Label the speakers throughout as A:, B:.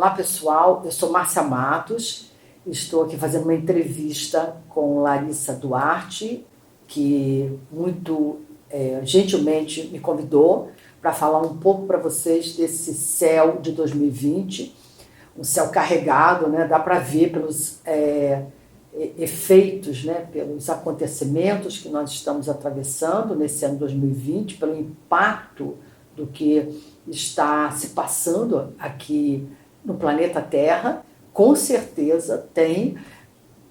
A: Olá pessoal, eu sou Márcia Matos, estou aqui fazendo uma entrevista com Larissa Duarte, que muito gentilmente me convidou para falar um pouco para vocês desse céu de 2020, um céu carregado, né? Dá para ver pelos efeitos, né? Pelos acontecimentos que nós estamos atravessando nesse ano 2020, pelo impacto do que está se passando aqui no planeta Terra. Com certeza tem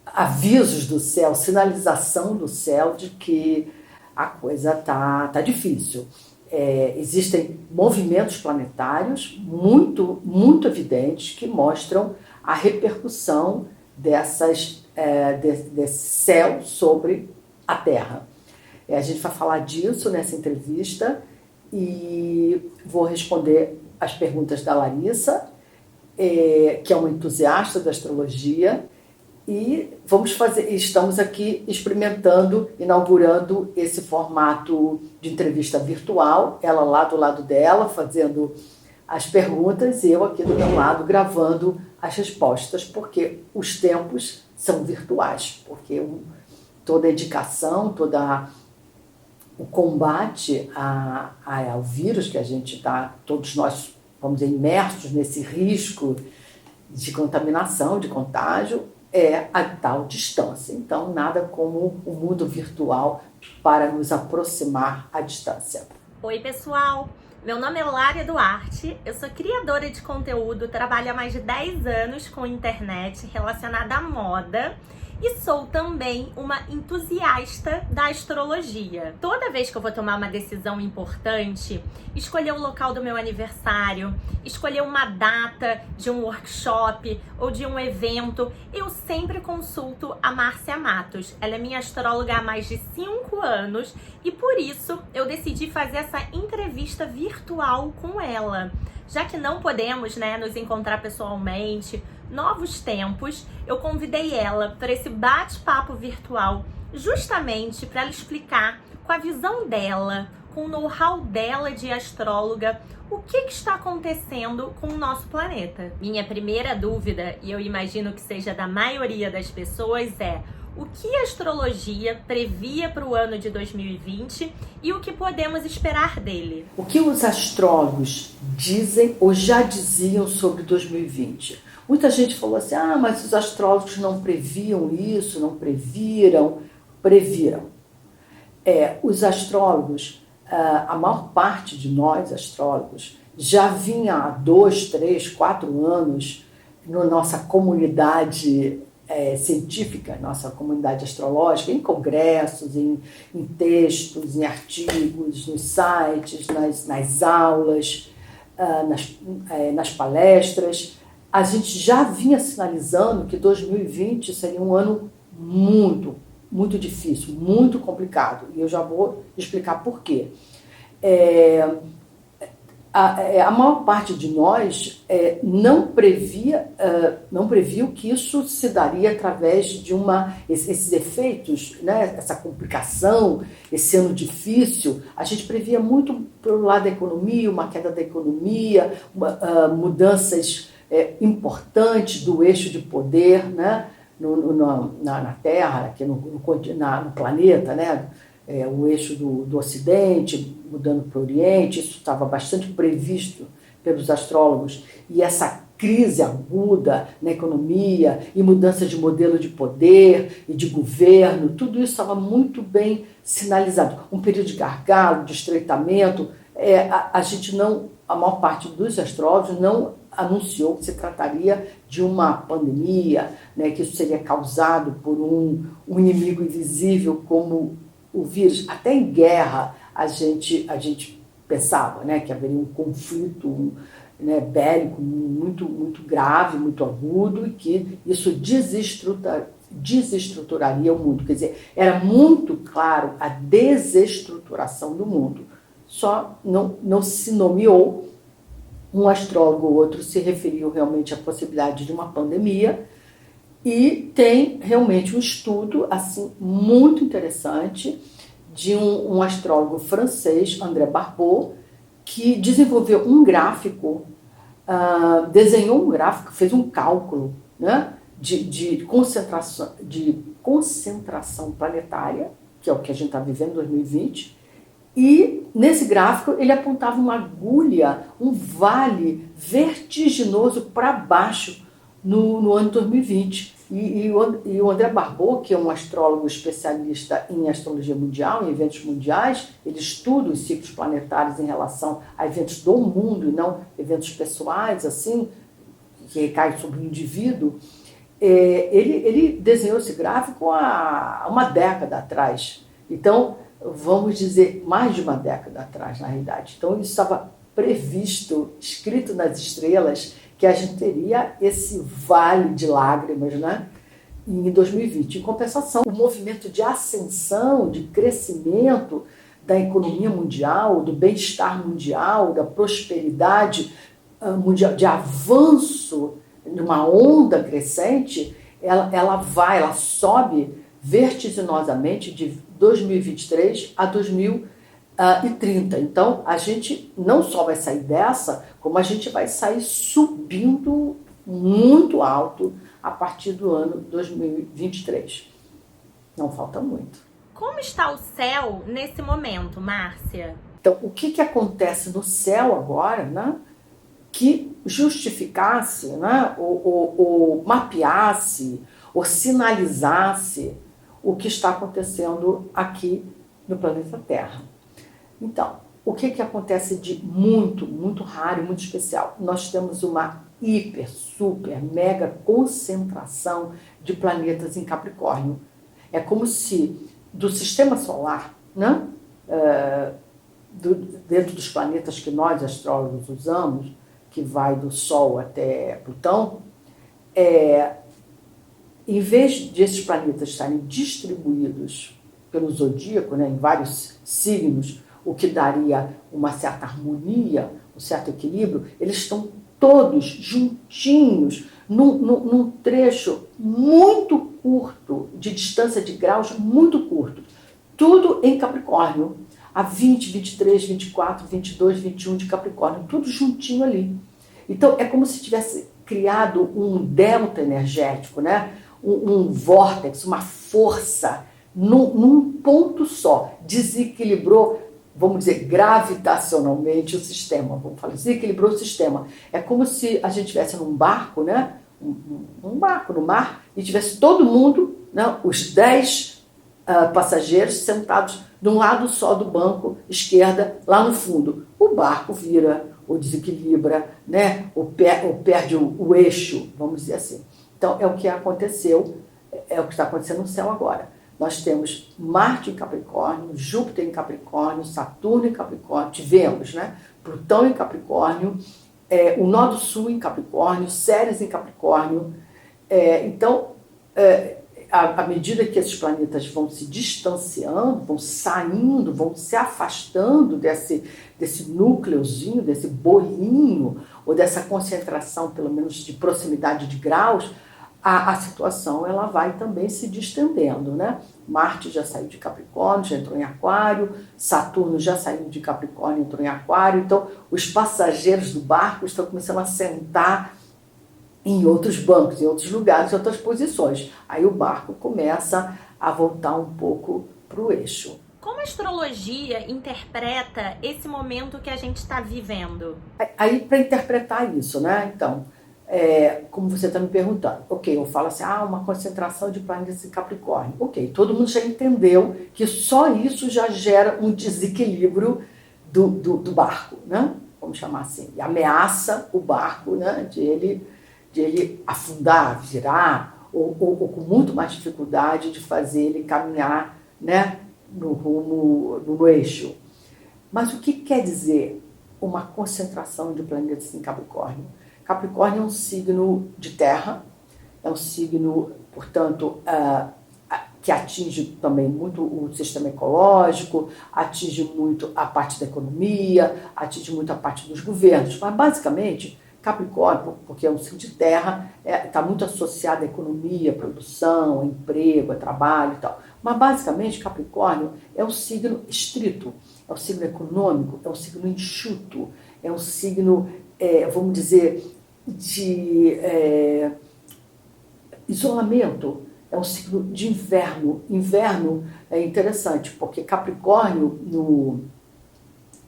A: avisos do céu, sinalização do céu de que a coisa tá difícil. Existem movimentos planetários muito evidentes que mostram a repercussão desse céu sobre a Terra. A gente vai falar disso nessa entrevista e vou responder as perguntas da Larissa, que é uma entusiasta da astrologia, e estamos aqui inaugurando esse formato de entrevista virtual, ela lá do lado dela fazendo as perguntas e eu aqui do meu lado gravando as respostas, porque os tempos são virtuais, porque toda a dedicação, o combate ao vírus que a gente está, todos nós, vamos dizer, imersos nesse risco de contaminação, de contágio, é a tal distância. Então, nada como o mundo virtual para nos aproximar à distância.
B: Oi, pessoal! Meu nome é Lária Duarte, eu sou criadora de conteúdo, trabalho há mais de 10 anos com internet relacionada à moda e sou também uma entusiasta da astrologia. Toda vez que eu vou tomar uma decisão importante, escolher o local do meu aniversário, escolher uma data de um workshop ou de um evento, eu sempre consulto a Márcia Matos. Ela é minha astróloga há mais de 5 anos e por isso eu decidi fazer essa entrevista virtual com ela. Já que não podemos, nos encontrar pessoalmente, novos tempos, eu convidei ela para esse bate-papo virtual justamente para ela explicar com a visão dela, com o know-how dela de astróloga, o que está acontecendo com o nosso planeta. Minha primeira dúvida, e eu imagino que seja da maioria das pessoas, é: o que a astrologia previa para o ano de 2020 e o que podemos esperar dele?
A: O que os astrólogos dizem ou já diziam sobre 2020? Muita gente falou assim, mas os astrólogos não previam isso, não previram. Previram. Os astrólogos, a maior parte de nós astrólogos, já vinha há 2, 3, 4 anos na nossa comunidade científica, nossa comunidade astrológica, em congressos, em textos, em artigos, nos sites, nas aulas, nas palestras. A gente já vinha sinalizando que 2020 seria um ano muito difícil, muito complicado. E eu já vou explicar por quê. A maior parte de nós não previu que isso se daria através de esses efeitos, né? Essa complicação, esse ano difícil. A gente previa muito pelo lado da economia, uma queda da economia, mudanças importantes do eixo de poder, né? Na Terra, aqui no planeta, né? O eixo do Ocidente mudando para o Oriente, isso estava bastante previsto pelos astrólogos, e essa crise aguda na economia e mudança de modelo de poder e de governo, tudo isso estava muito bem sinalizado. Um período de gargalo, de estreitamento, a maior parte dos astrólogos não anunciou que se trataria de uma pandemia, né, que isso seria causado por um inimigo invisível como o vírus. Até em guerra a gente pensava, né, que haveria um conflito bélico muito grave, muito agudo, e que isso desestruturaria o mundo. Quer dizer, era muito claro a desestruturação do mundo. Só não se nomeou. Um astrólogo ou outro se referiu realmente à possibilidade de uma pandemia, e tem realmente um estudo assim, muito interessante de um astrólogo francês, André Barbeau, que desenvolveu um gráfico desenhou um gráfico, fez um cálculo, né, de concentração planetária, que é o que a gente está vivendo em 2020, e nesse gráfico ele apontava uma agulha, um vale vertiginoso para baixo no ano 2020. E o André Barbeau, que é um astrólogo especialista em astrologia mundial, em eventos mundiais, ele estuda os ciclos planetários em relação a eventos do mundo e não eventos pessoais, assim, que recaem sobre o indivíduo. Ele desenhou esse gráfico há uma década atrás. Então, vamos dizer, mais de uma década atrás, na realidade. Então, isso estava previsto, escrito nas estrelas, que a gente teria esse vale de lágrimas, né, em 2020. Em compensação, o movimento de ascensão, de crescimento da economia mundial, do bem-estar mundial, da prosperidade mundial, de avanço, de uma onda crescente, ela sobe vertiginosamente de 2023 a 2030. Então, a gente não só vai sair dessa, como a gente vai sair subindo muito alto a partir do ano 2023. Não falta muito.
B: Como está o céu nesse momento, Márcia?
A: Então, o que acontece no céu agora, né, que justificasse, né, ou mapeasse, ou sinalizasse o que está acontecendo aqui no planeta Terra. Então, o que acontece de muito, muito raro e muito especial? Nós temos uma hiper, super, mega concentração de planetas em Capricórnio. É como se do sistema solar, né, dentro dos planetas que nós, astrólogos, usamos, que vai do Sol até Plutão, em vez desses planetas estarem distribuídos pelo zodíaco, né, em vários signos, o que daria uma certa harmonia, um certo equilíbrio, eles estão todos juntinhos, num trecho muito curto, de distância de graus muito curto. Tudo em Capricórnio, a 20, 23, 24, 22, 21 de Capricórnio, tudo juntinho ali. Então, é como se tivesse criado um delta energético, né? Um vórtex, uma força, num ponto só. Desequilibrou, vamos dizer, gravitacionalmente o sistema. Vamos falar, desequilibrou o sistema. É como se a gente estivesse num barco, né? Um barco no mar, e tivesse todo mundo, né? Os 10 passageiros sentados de um lado só do banco, esquerda, lá no fundo. O barco vira, ou desequilibra, né? Ou perde o eixo, vamos dizer assim. Então, é o que aconteceu, é o que está acontecendo no céu agora. Nós temos Marte em Capricórnio, Júpiter em Capricórnio, Saturno em Capricórnio, tivemos, né? Plutão em Capricórnio, o Nó do Sul em Capricórnio, Ceres em Capricórnio. Então, à medida que esses planetas vão se distanciando, vão saindo, vão se afastando desse núcleozinho, desse bolinho, ou dessa concentração, pelo menos de proximidade de graus, a situação ela vai também se distendendo, né? Marte já saiu de Capricórnio, já entrou em Aquário, Saturno já saiu de Capricórnio, entrou em Aquário. Então, os passageiros do barco estão começando a sentar em outros bancos, em outros lugares, em outras posições. Aí o barco começa a voltar um pouco para o eixo.
B: Como a astrologia interpreta esse momento que a gente está vivendo?
A: Aí, para interpretar isso, né? Então, como você está me perguntando, ok, eu falo assim, uma concentração de planetas em Capricórnio. Ok, todo mundo já entendeu que só isso já gera um desequilíbrio do barco, né? Vamos chamar assim, e ameaça o barco, né? De ele afundar, virar, ou com muito mais dificuldade de fazer ele caminhar, né, no eixo. Mas o que quer dizer uma concentração de planetas em Capricórnio? Capricórnio é um signo de terra, é um signo, portanto, que atinge também muito o sistema ecológico, atinge muito a parte da economia, atinge muito a parte dos governos. Mas, basicamente, Capricórnio, porque é um signo de terra, está muito associado à economia, à produção, ao emprego, ao trabalho e tal. Mas, basicamente, Capricórnio é um signo estrito. é um signo econômico, é um signo enxuto, é um signo, vamos dizer, de isolamento, é um signo de inverno. Inverno é interessante, porque Capricórnio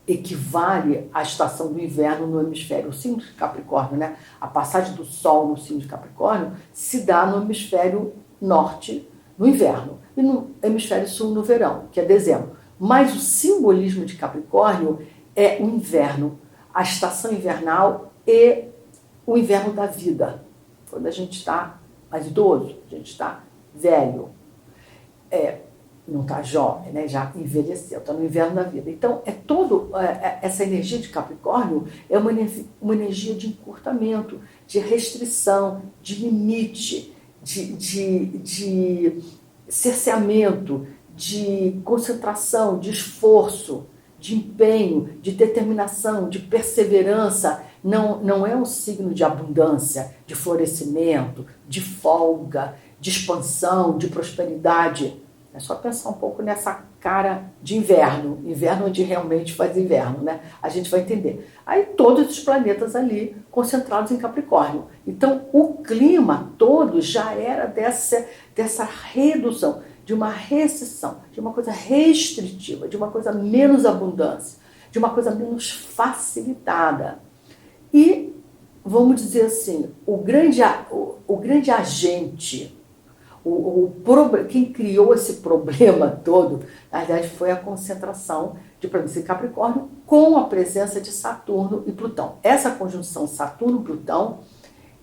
A: equivale à estação do inverno no hemisfério. O signo de Capricórnio, né? A passagem do Sol no signo de Capricórnio se dá no hemisfério norte no inverno e no hemisfério sul no verão, que é dezembro. Mas o simbolismo de Capricórnio é o inverno, a estação invernal e o inverno da vida. Quando a gente está mais idoso, a gente está velho, não está jovem, né? Já envelheceu, está no inverno da vida. Então, essa energia de Capricórnio é uma energia de encurtamento, de restrição, de limite, de cerceamento, de concentração, de esforço, de empenho, de determinação, de perseverança. Não é um signo de abundância, de florescimento, de folga, de expansão, de prosperidade. É só pensar um pouco nessa cara de inverno onde realmente faz inverno, né? A gente vai entender. Aí todos os planetas ali concentrados em Capricórnio. Então o clima todo já era dessa redução, de uma recessão, de uma coisa restritiva, de uma coisa menos abundância, de uma coisa menos facilitada. E, vamos dizer assim, o grande agente, quem criou esse problema todo, na verdade, foi a concentração de planetas em Capricórnio com a presença de Saturno e Plutão. Essa conjunção Saturno-Plutão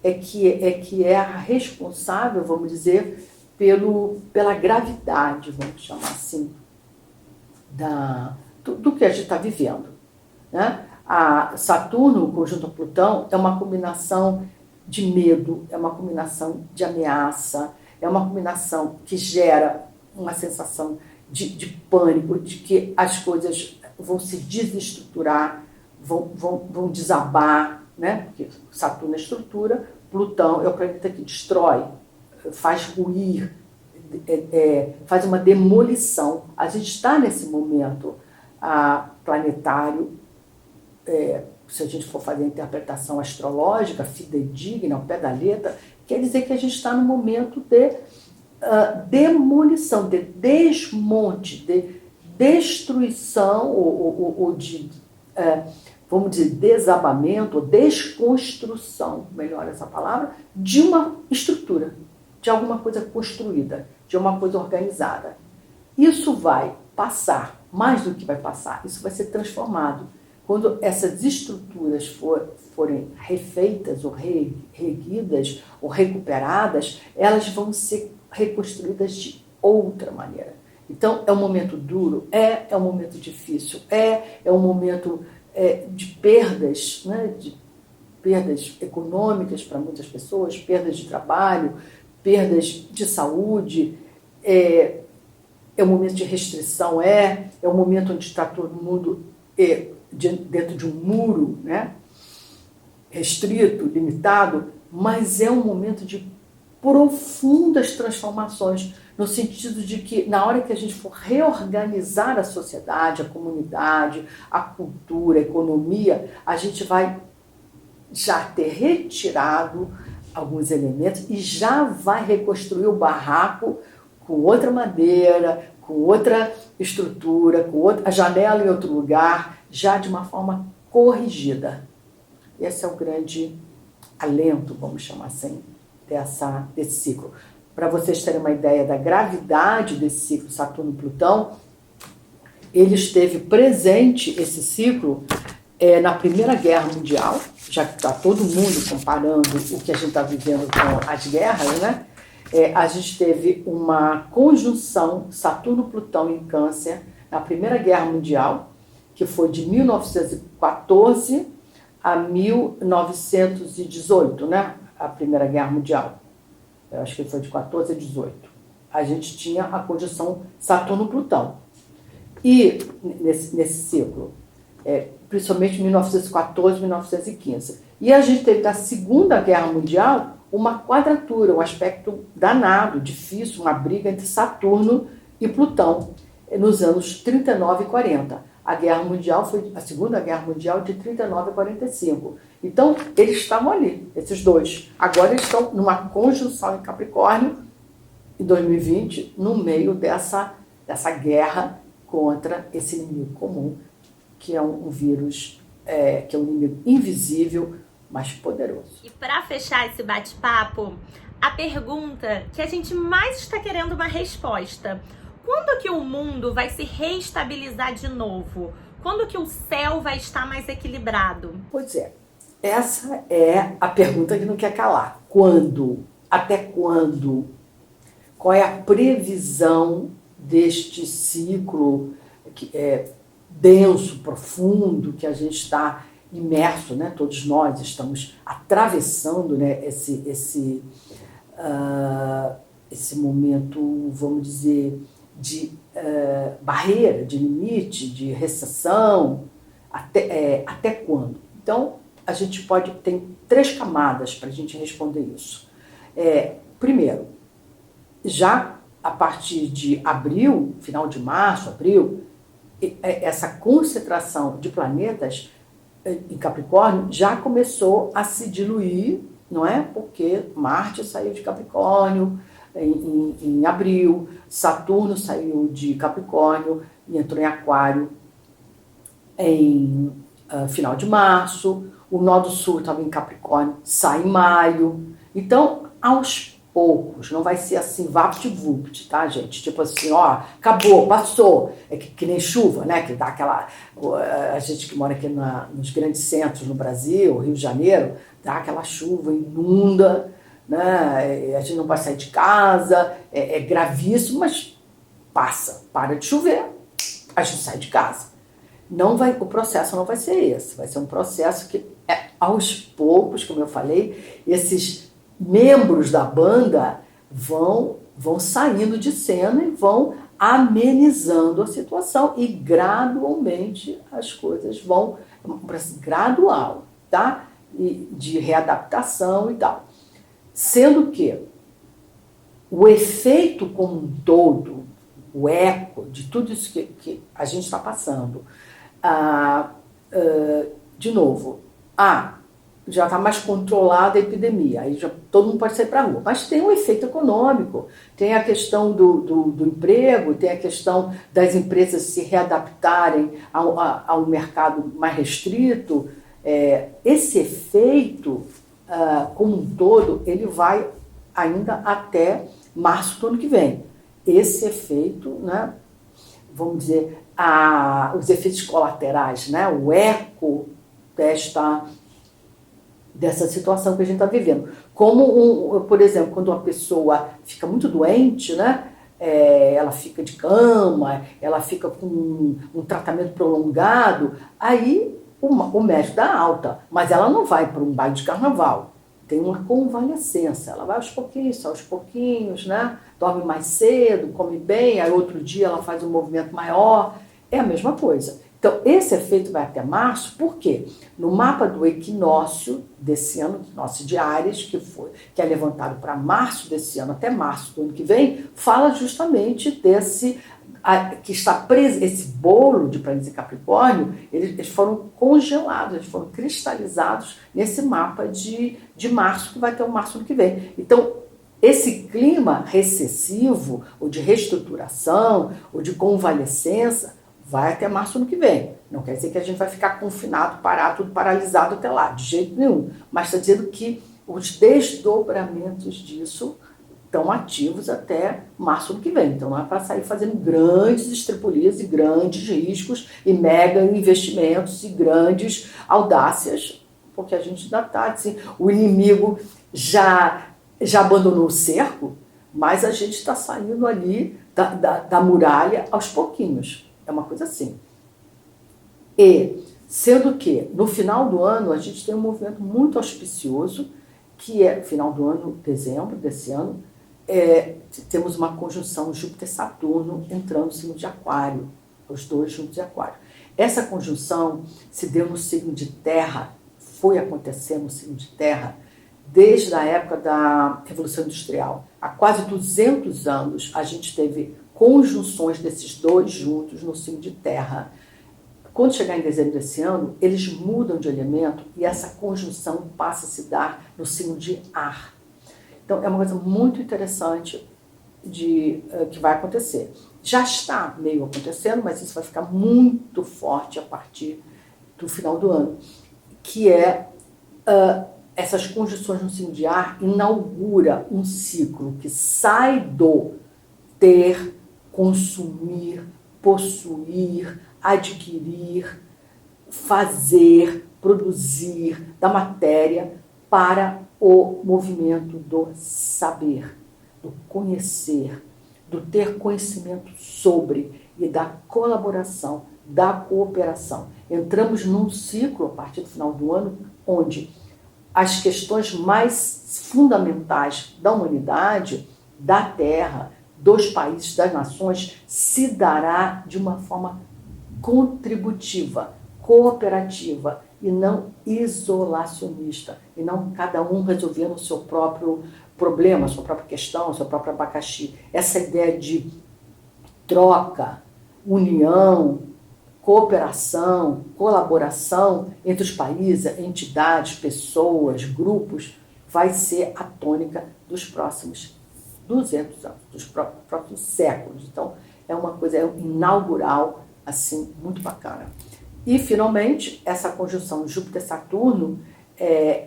A: é que é a responsável, vamos dizer, pela gravidade, vamos chamar assim, do que a gente está vivendo, né? A Saturno, conjunto a Plutão, é uma combinação de medo, é uma combinação de ameaça, é uma combinação que gera uma sensação de pânico, de que as coisas vão se desestruturar, vão desabar, né? Porque Saturno é estrutura, Plutão é o planeta que destrói, faz ruir, faz uma demolição. A gente está nesse momento planetário, se a gente for fazer a interpretação astrológica, fidedigna, ao pé da letra, quer dizer que a gente está no momento de demolição, de desmonte, de destruição, ou de, vamos dizer, desabamento, ou desconstrução, melhor essa palavra, de uma estrutura, de alguma coisa construída, de uma coisa organizada. Isso vai passar, mais do que vai passar, isso vai ser transformado. Quando essas estruturas forem refeitas, ou reerguidas, ou recuperadas, elas vão ser reconstruídas de outra maneira. Então, é um momento duro, é um momento difícil, é um momento de perdas, né? De perdas econômicas para muitas pessoas, perdas de trabalho, perdas de saúde, é um momento de restrição, é um momento onde está todo mundo dentro de um muro, né? Restrito, limitado, mas é um momento de profundas transformações, no sentido de que, na hora que a gente for reorganizar a sociedade, a comunidade, a cultura, a economia, a gente vai já ter retirado alguns elementos e já vai reconstruir o barraco com outra madeira, com outra estrutura, com a janela em outro lugar, já de uma forma corrigida. Esse é o grande alento, vamos chamar assim, desse ciclo. Para vocês terem uma ideia da gravidade desse ciclo Saturno-Plutão, ele esteve presente, esse ciclo, na Primeira Guerra Mundial, já que está todo mundo comparando o que a gente está vivendo com as guerras, né? A gente teve uma conjunção Saturno-Plutão em Câncer na Primeira Guerra Mundial, que foi de 1914 a 1918, né? A Primeira Guerra Mundial. Eu acho que foi de 14 a 18. A gente tinha a conjunção Saturno-Plutão. E nesse ciclo, principalmente 1914 e 1915. E a gente teve da Segunda Guerra Mundial uma quadratura, um aspecto danado, difícil, uma briga entre Saturno e Plutão, nos anos 39 e 40. a Guerra Mundial foi a Segunda Guerra Mundial de 39 a 45. Então, eles estavam ali, esses dois. Agora eles estão numa conjunção em Capricórnio, em 2020, no meio dessa guerra contra esse inimigo comum, que é um vírus, que é um inimigo invisível, mas poderoso.
B: E para fechar esse bate-papo, a pergunta que a gente mais está querendo uma resposta: quando que o mundo vai se reestabilizar de novo? Quando que o céu vai estar mais equilibrado?
A: Pois é, essa é a pergunta que não quer calar. Quando? Até quando? Qual é a previsão deste ciclo que é denso, profundo, que a gente está imerso, né? Todos nós estamos atravessando, né, esse momento, vamos dizer, de barreira, de limite, de recessão, até quando? Então, a gente tem 3 camadas para a gente responder isso. Primeiro, já a partir de abril, final de março, abril, essa concentração de planetas em Capricórnio já começou a se diluir, não é? Porque Marte saiu de Capricórnio em abril, Saturno saiu de Capricórnio e entrou em Aquário em final de março, o Nó do Sul estava em Capricórnio, sai em maio. Então, aos poucos, não vai ser assim, vapt-vupt, tá, gente? Tipo assim, ó, acabou, passou. É que nem chuva, né? Que dá aquela... A gente que mora aqui nos grandes centros no Brasil, Rio de Janeiro, dá aquela chuva, inunda, né? A gente não pode sair de casa, é gravíssimo, mas passa. Para de chover, a gente sai de casa. O processo não vai ser esse, vai ser um processo que, aos poucos, como eu falei, esses membros da banda vão saindo de cena e vão amenizando a situação e gradualmente as coisas vão, gradual, tá? E de readaptação e tal. Sendo que o efeito como um todo, o eco de tudo isso que a gente está passando, de novo, já está mais controlada a epidemia, aí todo mundo pode sair para a rua. Mas tem um efeito econômico, tem a questão do emprego, tem a questão das empresas se readaptarem ao mercado mais restrito. Esse efeito, como um todo, ele vai ainda até março do ano que vem. Esse efeito, né, vamos dizer, os efeitos colaterais, né, o eco dessa situação que a gente está vivendo. Como, por exemplo, quando uma pessoa fica muito doente, né, ela fica de cama, ela fica com um tratamento prolongado, aí o médico dá alta, mas ela não vai para um baile de carnaval. Tem uma convalescença, ela vai aos pouquinhos, né, dorme mais cedo, come bem, aí outro dia ela faz um movimento maior, é a mesma coisa. Então, esse efeito vai até março, por quê? No mapa do equinócio desse ano, equinócio de Áries, que é levantado para março desse ano até março do ano que vem, fala justamente desse, que está preso, esse bolo de planetas em Capricórnio, eles foram congelados, eles foram cristalizados nesse mapa de março, que vai ter o março do ano que vem. Então, esse clima recessivo, ou de reestruturação, ou de convalescença, vai até março do ano que vem. Não quer dizer que a gente vai ficar confinado, parado, tudo paralisado até lá, de jeito nenhum. Mas está dizendo que os desdobramentos disso estão ativos até março do ano que vem. Então não é para sair fazendo grandes estripulias e grandes riscos e mega investimentos e grandes audácias, porque a gente ainda está assim, o inimigo já abandonou o cerco, mas a gente está saindo ali da muralha aos pouquinhos. É uma coisa assim. E, sendo que, no final do ano, a gente tem um movimento muito auspicioso, que é, final do ano, dezembro desse ano, temos uma conjunção Júpiter-Saturno entrando no signo de Aquário, os dois juntos de Aquário. Essa conjunção se deu no signo de Terra, foi acontecer no signo de Terra, desde a época da Revolução Industrial. Há quase 200 anos, a gente teve conjunções desses dois juntos no signo de Terra. Quando chegar em dezembro desse ano, eles mudam de elemento e essa conjunção passa a se dar no signo de ar. Então, é uma coisa muito interessante que vai acontecer. Já está meio acontecendo, mas isso vai ficar muito forte a partir do final do ano, que é essas conjunções no signo de ar inaugura um ciclo que sai do ter, consumir, possuir, adquirir, fazer, produzir da matéria para o movimento do saber, do conhecer, do ter conhecimento sobre e da colaboração, da cooperação. Entramos num ciclo, a partir do final do ano, onde as questões mais fundamentais da humanidade, da Terra, dos países, das nações, se dará de uma forma contributiva, cooperativa e não isolacionista, e não cada um resolvendo o seu próprio problema, a sua própria questão, o seu próprio abacaxi. Essa ideia de troca, união, cooperação, colaboração entre os países, entidades, pessoas, grupos, vai ser a tônica dos próximos 200 anos, dos próximos séculos. Então, é uma coisa inaugural, assim, muito bacana. E, finalmente, essa conjunção Júpiter-Saturno,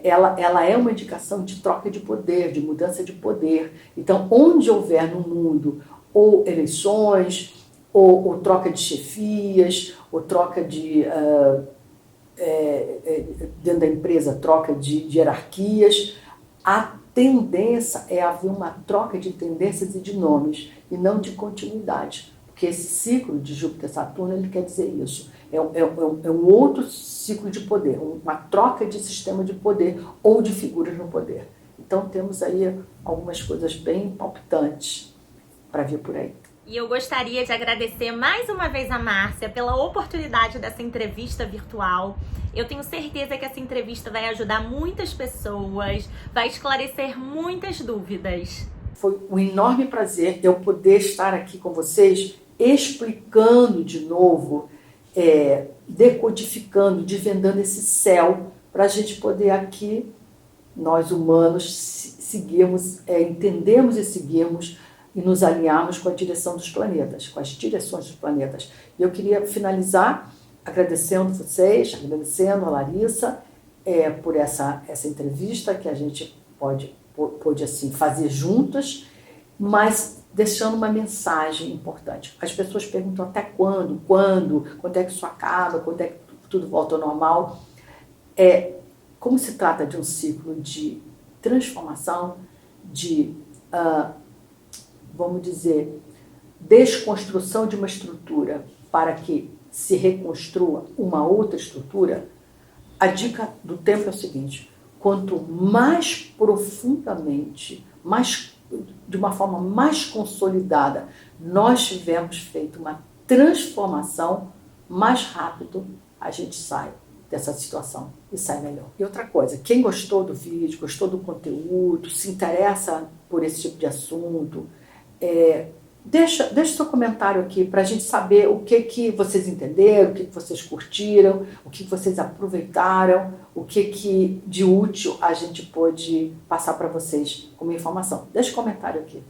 A: ela é uma indicação de troca de poder, de mudança de poder. Então, onde houver no mundo ou eleições, ou troca de chefias, ou troca de... dentro da empresa, troca de hierarquias, a tendência é haver uma troca de tendências e de nomes, e não de continuidade. Porque esse ciclo de Júpiter-Saturno, ele quer dizer isso. É um outro ciclo de poder, uma troca de sistema de poder ou de figuras no poder. Então, temos aí algumas coisas bem palpitantes para vir por aí.
B: E eu gostaria de agradecer mais uma vez a Márcia pela oportunidade dessa entrevista virtual. Eu tenho certeza que essa entrevista vai ajudar muitas pessoas, vai esclarecer muitas dúvidas.
A: Foi um enorme prazer eu poder estar aqui com vocês, explicando de novo, decodificando, desvendando esse céu, para a gente poder aqui, nós humanos, seguirmos, entendermos e seguirmos e nos alinharmos com a direção dos planetas, com as direções dos planetas. E eu queria finalizar agradecendo vocês, agradecendo a Larissa por essa entrevista que a gente pôde assim, fazer juntas, mas deixando uma mensagem importante. As pessoas perguntam até quando é que isso acaba, quando é que tudo volta ao normal. Como se trata de um ciclo de transformação, de, vamos dizer, desconstrução de uma estrutura para que se reconstrua uma outra estrutura, a dica do tempo é o seguinte: quanto mais profundamente, de uma forma mais consolidada, nós tivermos feito uma transformação, mais rápido a gente sai dessa situação e sai melhor. E outra coisa, quem gostou do vídeo, gostou do conteúdo, se interessa por esse tipo de assunto, deixa seu comentário aqui para a gente saber o que vocês entenderam, o que vocês curtiram, o que vocês aproveitaram, o que de útil a gente pôde passar para vocês como informação. Deixa um comentário aqui.